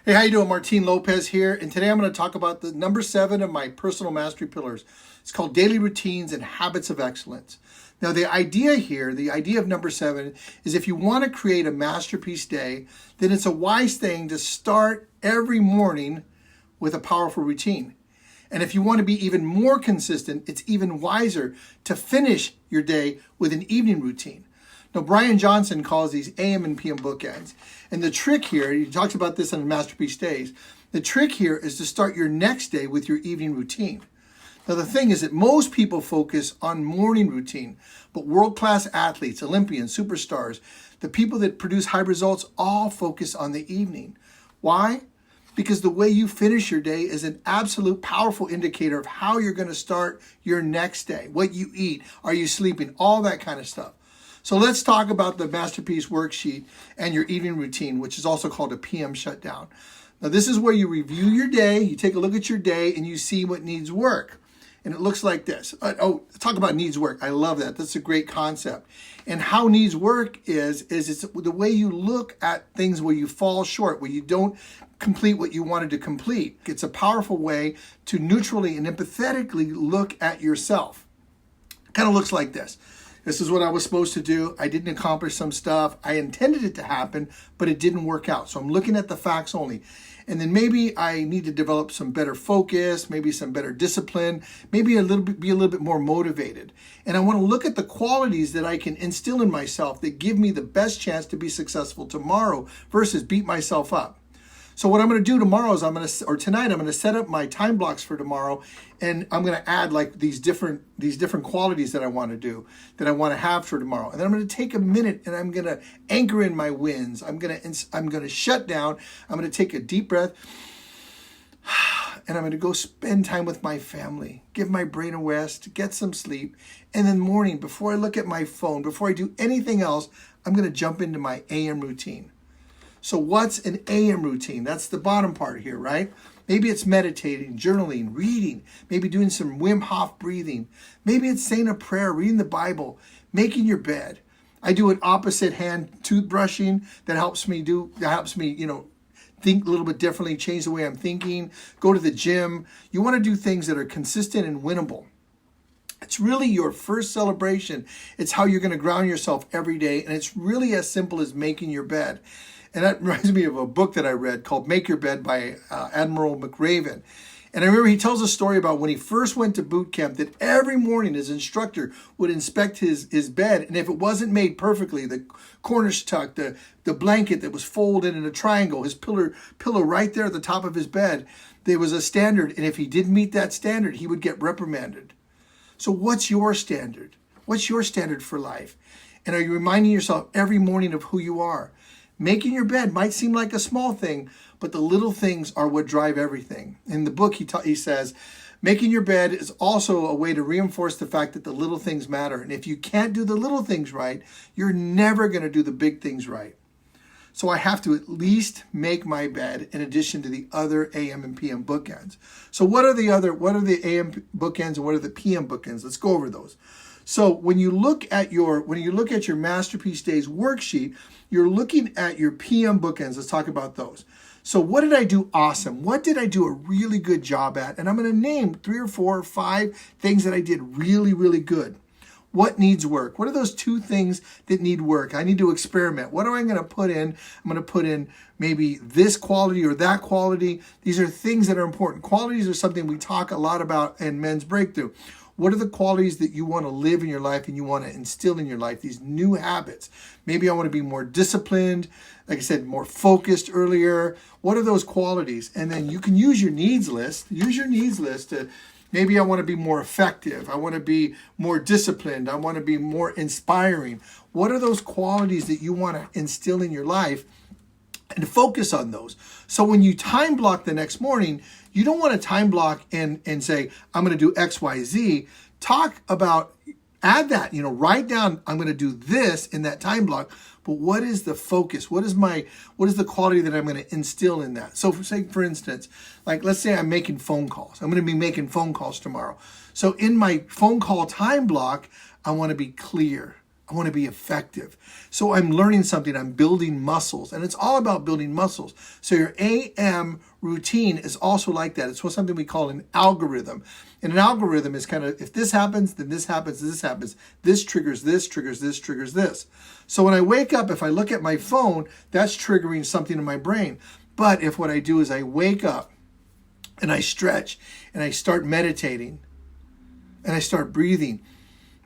Hey, how you doing? Martin Lopez here, and today I'm going to talk about the number 7 of my personal mastery pillars. It's called Daily Routines and Habits of Excellence. Now, the idea here, the idea of number 7, is if you want to create a masterpiece day, then it's a wise thing to start every morning with a powerful routine. And if you want to be even more consistent, it's even wiser to finish your day with an evening routine. Now, Brian Johnson calls these AM and PM bookends. And the trick here, he talks about this on Masterpiece Days, the trick here is to start your next day with your evening routine. Now, the thing is that most people focus on morning routine, but world-class athletes, Olympians, superstars, the people that produce high results all focus on the evening. Why? Because the way you finish your day is an absolute powerful indicator of how you're going to start your next day, what you eat, are you sleeping, all that kind of stuff. So let's talk about the Masterpiece Worksheet and your evening routine, which is also called a PM shutdown. Now, this is where you review your day, you take a look at your day, and you see what needs work. And it looks like this. Talk about needs work. I love that. That's a great concept. And how needs work is it's the way you look at things where you fall short, where you don't complete what you wanted to complete. It's a powerful way to neutrally and empathetically look at yourself. It kind of looks like this. This is what I was supposed to do. I didn't accomplish some stuff. I intended it to happen, but it didn't work out. So I'm looking at the facts only. And then maybe I need to develop some better focus, maybe some better discipline, maybe be a little bit more motivated. And I want to look at the qualities that I can instill in myself that give me the best chance to be successful tomorrow versus beat myself up. So what I'm going to do tomorrow is tonight I'm going to set up my time blocks for tomorrow, and I'm going to add like these different qualities that I want to do, that I want to have for tomorrow. And then I'm going to take a minute and I'm going to anchor in my wins. I'm going to shut down. I'm going to take a deep breath, and I'm going to go spend time with my family, give my brain a rest, get some sleep. And then morning, before I look at my phone, before I do anything else, I'm going to jump into my AM routine. So what's an AM routine? That's the bottom part here, right? Maybe it's meditating, journaling, reading, maybe doing some Wim Hof breathing. Maybe it's saying a prayer, reading the Bible, making your bed. I do an opposite hand toothbrushing that helps me, think a little bit differently, change the way I'm thinking, go to the gym. You want to do things that are consistent and winnable. It's really your first celebration. It's how you're going to ground yourself every day. And it's really as simple as making your bed. And that reminds me of a book that I read called Make Your Bed by Admiral McRaven. And I remember he tells a story about when he first went to boot camp that every morning his instructor would inspect his bed. And if it wasn't made perfectly, the corners tucked, the blanket that was folded in a triangle, his pillow right there at the top of his bed, there was a standard. And if he didn't meet that standard, he would get reprimanded. So what's your standard? What's your standard for life? And are you reminding yourself every morning of who you are? Making your bed might seem like a small thing, but the little things are what drive everything. In the book, he says, making your bed is also a way to reinforce the fact that the little things matter. And if you can't do the little things right, you're never going to do the big things right. So I have to at least make my bed in addition to the other AM and PM bookends. So what are the AM bookends and what are the PM bookends? Let's go over those. So when you look at your Masterpiece Days worksheet, you're looking at your PM bookends. Let's talk about those. So what did I do awesome? What did I do a really good job at? And I'm going to name 3 or 4 or 5 things that I did really, really good. What needs work? What are those 2 things that need work? I need to experiment. What am I going to put in? I'm going to put in maybe this quality or that quality. These are things that are important. Qualities are something we talk a lot about in Men's Breakthrough. What are the qualities that you want to live in your life and you want to instill in your life? These new habits. Maybe I want to be more disciplined. Like I said, more focused earlier. What are those qualities? And then you can use your needs list. Use your needs list to, maybe I want to be more effective. I want to be more disciplined. I want to be more inspiring. What are those qualities that you want to instill in your life? And focus on those. So when you time block the next morning, you don't want to time block and say, I'm going to do X, Y, Z. Talk about, add that, write down, I'm going to do this in that time block. But what is the focus? What is the quality that I'm going to instill in that? So for instance, like let's say I'm making phone calls. I'm going to be making phone calls tomorrow. So in my phone call time block, I want to be clear. I want to be effective. So I'm learning something. I'm building muscles. And it's all about building muscles. So your AM routine is also like that. It's something we call an algorithm. And an algorithm is kind of, if this happens, then this happens, this happens. This triggers this, triggers this, triggers this. So when I wake up, if I look at my phone, that's triggering something in my brain. But if what I do is I wake up and I stretch and I start meditating and I start breathing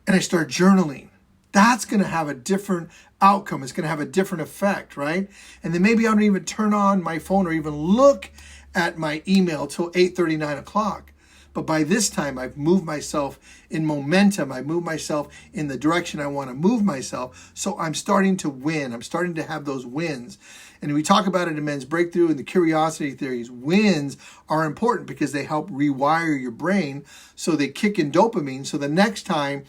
and I start journaling, that's going to have a different outcome. It's going to have a different effect, right? And then maybe I don't even turn on my phone or even look at my email till 8:30, 9 o'clock. But by this time, I've moved myself in momentum. I've moved myself in the direction I want to move myself. So I'm starting to win. I'm starting to have those wins. And we talk about it in Men's Breakthrough and the curiosity theories. Wins are important because they help rewire your brain. So they kick in dopamine. So the next time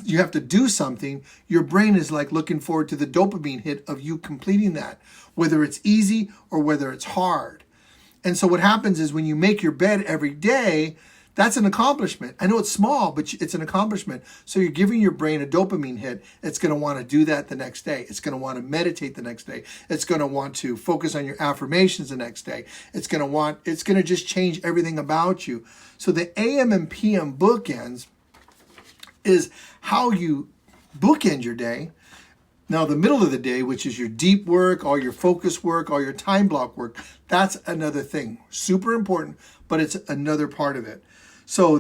you have to do something, your brain is like looking forward to the dopamine hit of you completing that, whether it's easy or whether it's hard. And so what happens is when you make your bed every day, that's an accomplishment. I know it's small, but it's an accomplishment. So you're giving your brain a dopamine hit. It's going to want to do that the next day. It's going to want to meditate the next day. It's going to want to focus on your affirmations the next day. It's going to just change everything about you. So the AM and PM bookends is how you bookend your day. Now, the middle of the day, which is your deep work, all your focus work, all your time block work, that's another thing. Super important, but it's another part of it. So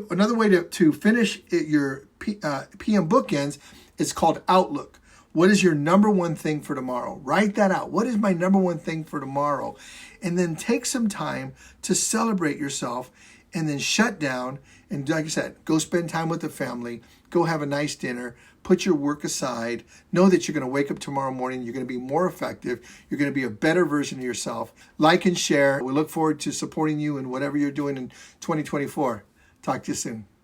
another way to finish your PM bookends is called Outlook. What is your number one thing for tomorrow? Write that out. What is my number one thing for tomorrow? And then take some time to celebrate yourself and then shut down. And like I said, go spend time with the family. Go have a nice dinner. Put your work aside. Know that you're going to wake up tomorrow morning. You're going to be more effective. You're going to be a better version of yourself. Like and share. We look forward to supporting you in whatever you're doing in 2024. Talk to you soon.